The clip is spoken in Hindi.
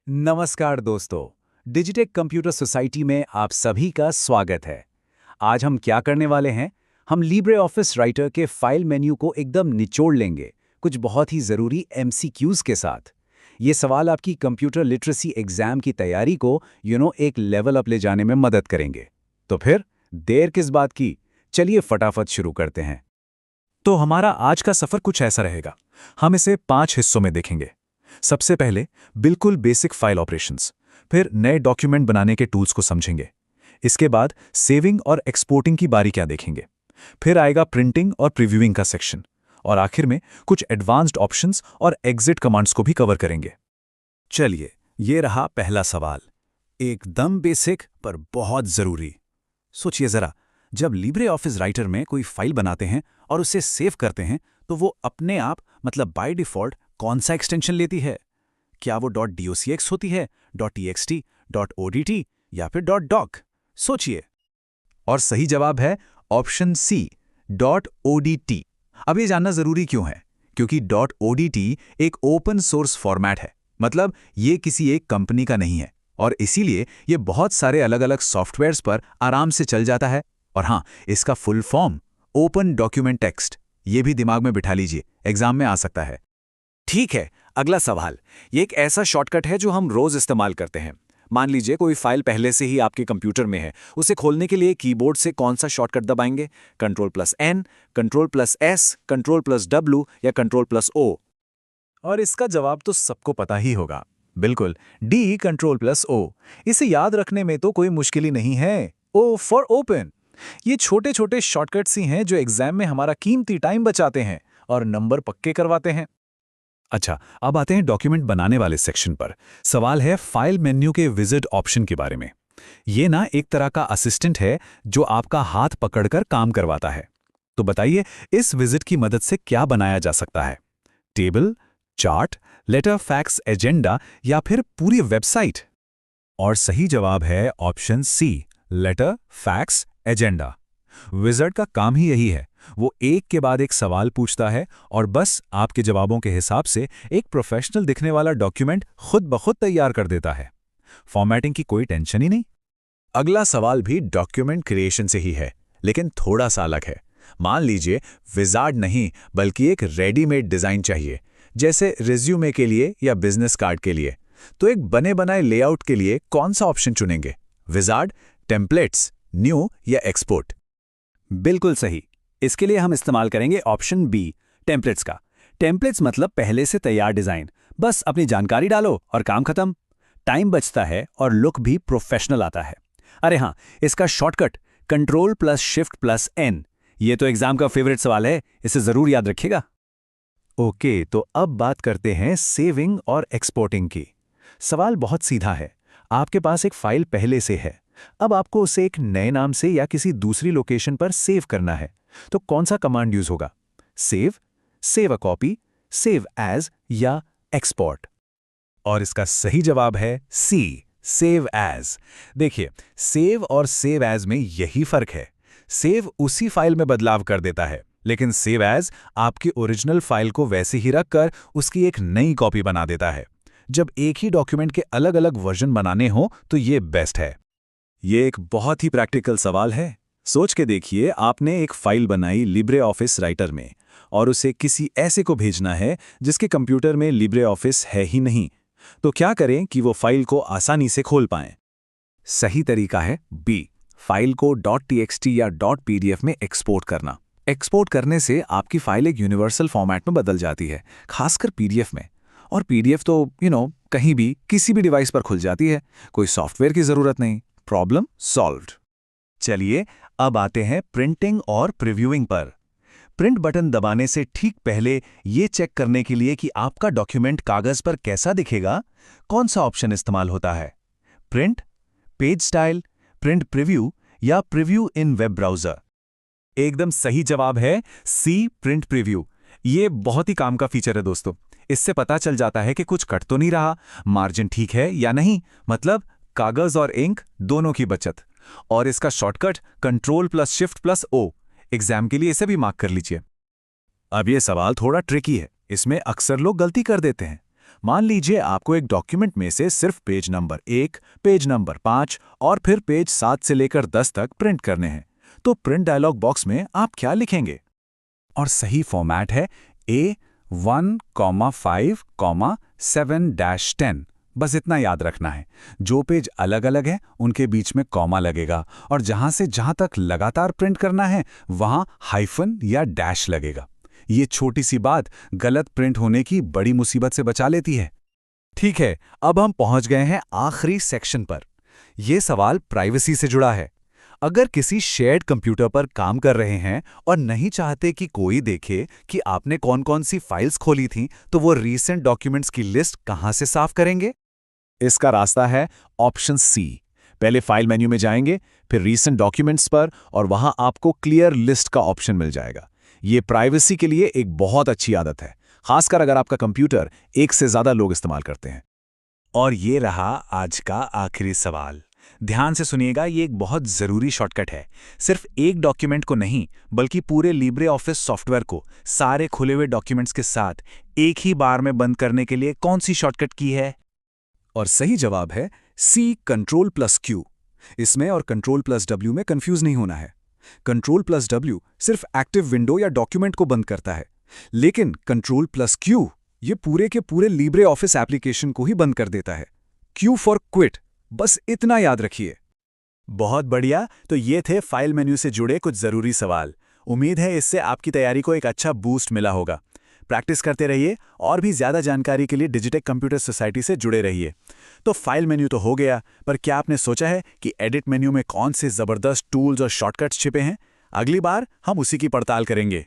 नमस्कार दोस्तों। डिजिटेक कंप्यूटर सोसाइटी में आप सभी का स्वागत है। आज हम क्या करने वाले हैं? हम लिब्रे ऑफिस राइटर के फाइल मेन्यू को एकदम निचोड़ लेंगे, कुछ बहुत ही ज़रूरी एमसीक्यूज़ के साथ। ये सवाल आपकी कंप्यूटर लिटरेसी एग्जाम की तैयारी को एक लेवल अप ले जाने में मदद करेंगे। तो फिर देर किस बात की? चलिए फटाफट शुरू करते हैं। तो हमारा आज का सफर कुछ ऐसा रहेगा। हम इसे 5 हिस्सों में देखेंगे। सबसे पहले बिल्कुल बेसिक फाइल ऑपरेशंस, फिर नए डॉक्यूमेंट बनाने के टूल्स को समझेंगे। इसके बाद सेविंग और एक्सपोर्टिंग की बारीकियां देखेंगे। फिर आएगा प्रिंटिंग और प्रीव्यूइंग का सेक्शन, और आखिर में कुछ एडवांस्ड ऑप्शंस और एग्जिट कमांड्स को भी कवर करेंगे। चलिए, ये रहा पहला सवाल। एकदम बेसिक पर बहुत ज़रूरी। सोचिए ज़रा, जब लिब्रे ऑफिस राइटर में कोई फाइल बनाते हैं और उसे सेव करते हैं तो वो अपने आप मतलब बाय डिफ़ॉल्ट कौन सा एक्सटेंशन लेती है? क्या वो .docx होती है, .txt, .odt या फिर .doc? सोचिए। और सही जवाब है ऑप्शन सी, .odt। अब ये जानना ज़रूरी क्यों है? क्योंकि .odt एक ओपन सोर्स फॉर्मेट है, मतलब ये किसी एक कंपनी का नहीं है, और इसीलिए ये बहुत सारे अलग-अलग सॉफ्टवेयर्स पर आराम से चल जाता है। और हाँ, इसका full form open document text, ये भी दिमाग में बिठा लीजिए, एग्जाम में आ सकता है। ठीक है, अगला सवाल। ये एक ऐसा शॉर्टकट है जो हम रोज इस्तेमाल करते हैं। मान लीजिए कोई फाइल पहले से ही आपके कंप्यूटर में है, उसे खोलने के लिए कीबोर्ड से कौन सा शॉर्टकट दबाएंगे? Ctrl+N, Ctrl+S, Ctrl+W या Ctrl+O? और इसका जवाब तो सबको पता ही होगा। बिल्कुल, डी, Ctrl+O। इसे याद रखने में तो कोई मुश्किल ही नहीं है। O for open. ये छोटे छोटे शॉर्टकट्स ही हैं जो एग्जाम में हमारा कीमती टाइम बचाते हैं और नंबर पक्के करवाते हैं। अच्छा, अब आते हैं डॉक्यूमेंट बनाने वाले सेक्शन पर। सवाल है फाइल मेन्यू के विजिट ऑप्शन के बारे में। ये ना एक तरह का असिस्टेंट है जो आपका हाथ पकड़कर काम करवाता है। तो बताइए, इस विजिट की मदद से क्या बनाया जा सकता है? Table, chart, letter, fax, agenda या फिर पूरी वेबसाइट? और सही जवाब है option C, letter, fax, agenda. Wizard का काम ही यही है। वो एक के बाद एक सवाल पूछता है और बस आपके जवाबों के हिसाब से एक प्रोफेशनल दिखने वाला डॉक्यूमेंट खुद ब खुद तैयार कर देता है। फॉर्मेटिंग की कोई टेंशन ही नहीं। अगला सवाल भी डॉक्यूमेंट क्रिएशन से ही है, लेकिन थोड़ा सा अलग है। मान लीजिए विज़ार्ड नहीं बल्कि एक रेडीमेड डिज़ाइन चाहिए, जैसे रिज्यूमे के लिए या बिजनेस कार्ड के लिए। तो एक बने बनाए लेआउट के लिए कौन सा ऑप्शन चुनेंगे? विज़ार्ड, टेम्पलेट्स, न्यू या एक्सपोर्ट? बिल्कुल सही। इसके लिए हम इस्तेमाल करेंगे ऑप्शन बी, टेम्पलेट्स का। टेम्पलेट्स मतलब पहले से तैयार डिज़ाइन, बस अपनी जानकारी डालो और काम खत्म। टाइम बचता है और लुक भी प्रोफेशनल आता है। अरे हाँ, इसका शॉर्टकट Ctrl+Shift+N। ये तो एग्जाम का फेवरेट सवाल है, इसे ज़रूर याद रखिएगा। ओके, तो अब बात करते हैं सेविंग और एक्सपोर्टिंग की। सवाल बहुत सीधा है। आपके पास एक फाइल पहले से है, अब आपको उसे एक नए नाम से या किसी दूसरी लोकेशन पर सेव करना है। तो कौन सा कमांड यूज होगा? Save, save a copy, save as या एक्सपोर्ट? और इसका सही जवाब है सी, सेव एज। देखिए, सेव और सेव एज में यही फर्क है। सेव उसी फाइल में बदलाव कर देता है, लेकिन सेव एज आपकी ओरिजिनल फाइल को वैसे ही रखकर उसकी एक नई कॉपी बना देता है। जब एक ही डॉक्यूमेंट के अलग अलग वर्जन बनाने हो तो ये बेस्ट है। ये एक बहुत ही प्रैक्टिकल सवाल है। सोच के देखिए, आपने एक फाइल बनाई लिब्रे ऑफिस राइटर में और उसे किसी ऐसे को भेजना है जिसके कंप्यूटर में लिब्रे ऑफिस है ही नहीं। तो क्या करें कि वो फाइल को आसानी से खोल पाएं? सही तरीका है बी, फाइल को .txt या .pdf में एक्सपोर्ट करना। एक्सपोर्ट करने से आपकी फाइल एक यूनिवर्सल फॉर्मेट में बदल जाती है, खासकर पीडीएफ में। और पीडीएफ तो कहीं भी किसी भी डिवाइस पर खुल जाती है, कोई सॉफ्टवेयर की ज़रूरत नहीं। Problem solved. चलिए, अब आते हैं प्रिंटिंग और प्रीव्यूइंग पर। प्रिंट बटन दबाने से ठीक पहले ये चेक करने के लिए कि आपका डॉक्यूमेंट कागज पर कैसा दिखेगा, कौन सा ऑप्शन इस्तेमाल होता है? Print, page style, print preview या प्रीव्यू इन वेब ब्राउज़र? एकदम सही जवाब है सी, प्रिंट प्रीव्यू। ये बहुत ही काम का फीचर है दोस्तों। इससे पता चल जाता है कि कुछ कट तो नहीं रहा, मार्जिन ठीक है या नहीं, मतलब कागज और इंक दोनों की बचत। और इसका शॉर्टकट Ctrl+Shift+O। एग्जाम के लिए इसे भी मार्क कर लीजिए। अब ये सवाल थोड़ा ट्रिकी है, इसमें अक्सर लोग गलती कर देते हैं। मान लीजिए आपको एक डॉक्यूमेंट में से सिर्फ पेज नंबर 1, पेज नंबर 5 और फिर पेज 7 से लेकर 10 तक प्रिंट करने हैं। तो प्रिंट डायलॉग बॉक्स में आप क्या लिखेंगे? और सही फॉर्मेट है A1,5,7-10। बस इतना याद रखना है। जो पेज अलग अलग है उनके बीच में कॉमा लगेगा और जहां से जहां तक लगातार प्रिंट करना है वहां हाइफन या डैश लगेगा। ये छोटी सी बात गलत प्रिंट होने की बड़ी मुसीबत से बचा लेती है। ठीक है, अब हम पहुंच गए हैं आखिरी सेक्शन पर। यह सवाल प्राइवेसी से जुड़ा है। अगर किसी शेयर्ड कंप्यूटर पर काम कर रहे हैं और नहीं चाहते कि कोई देखे कि आपने कौन कौन सी फाइल्स खोली थीं, तो वो रीसेंट डॉक्यूमेंट्स की लिस्ट कहां से साफ करेंगे? इसका रास्ता है ऑप्शन सी। पहले फाइल मेन्यू में जाएंगे, फिर रीसेंट डॉक्यूमेंट्स पर, और वहां आपको क्लियर लिस्ट का ऑप्शन मिल जाएगा। ये प्राइवेसी के लिए एक बहुत अच्छी आदत है, खासकर अगर आपका कंप्यूटर एक से ज्यादा लोग इस्तेमाल करते हैं। और ये रहा आज का आखिरी सवाल। ध्यान से सुनिएगा, ये एक बहुत ज़रूरी शॉर्टकट है। सिर्फ एक डॉक्यूमेंट को नहीं, बल्कि पूरे लिब्रे ऑफिस सॉफ्टवेयर को सारे खुले हुए डॉक्यूमेंट्स के साथ एक ही बार में बंद करने के लिए कौन सी शॉर्टकट की है? और सही जवाब है सी, Ctrl+Q। इसमें और Ctrl+W में कंफ्यूज नहीं होना है। Ctrl+W सिर्फ एक्टिव विंडो या डॉक्यूमेंट को बंद करता है, लेकिन Ctrl+Q ये पूरे के पूरे लिब्रे ऑफिस एप्लीकेशन को ही बंद कर देता है। Q फॉर क्विट, बस इतना याद रखिए। बहुत बढ़िया। तो ये थे फाइल मेन्यू से जुड़े कुछ ज़रूरी सवाल। उम्मीद है इससे आपकी तैयारी को एक अच्छा बूस्ट मिला होगा। प्रैक्टिस करते रहिए और भी ज़्यादा जानकारी के लिए डिजिटेक कंप्यूटर सोसाइटी से जुड़े रहिए। तो फाइल मेन्यू तो हो गया, पर क्या आपने सोचा है कि एडिट मेन्यू में कौन से ज़बरदस्त टूल्स और शॉर्टकट्स छिपे हैं? अगली बार हम उसी की पड़ताल करेंगे।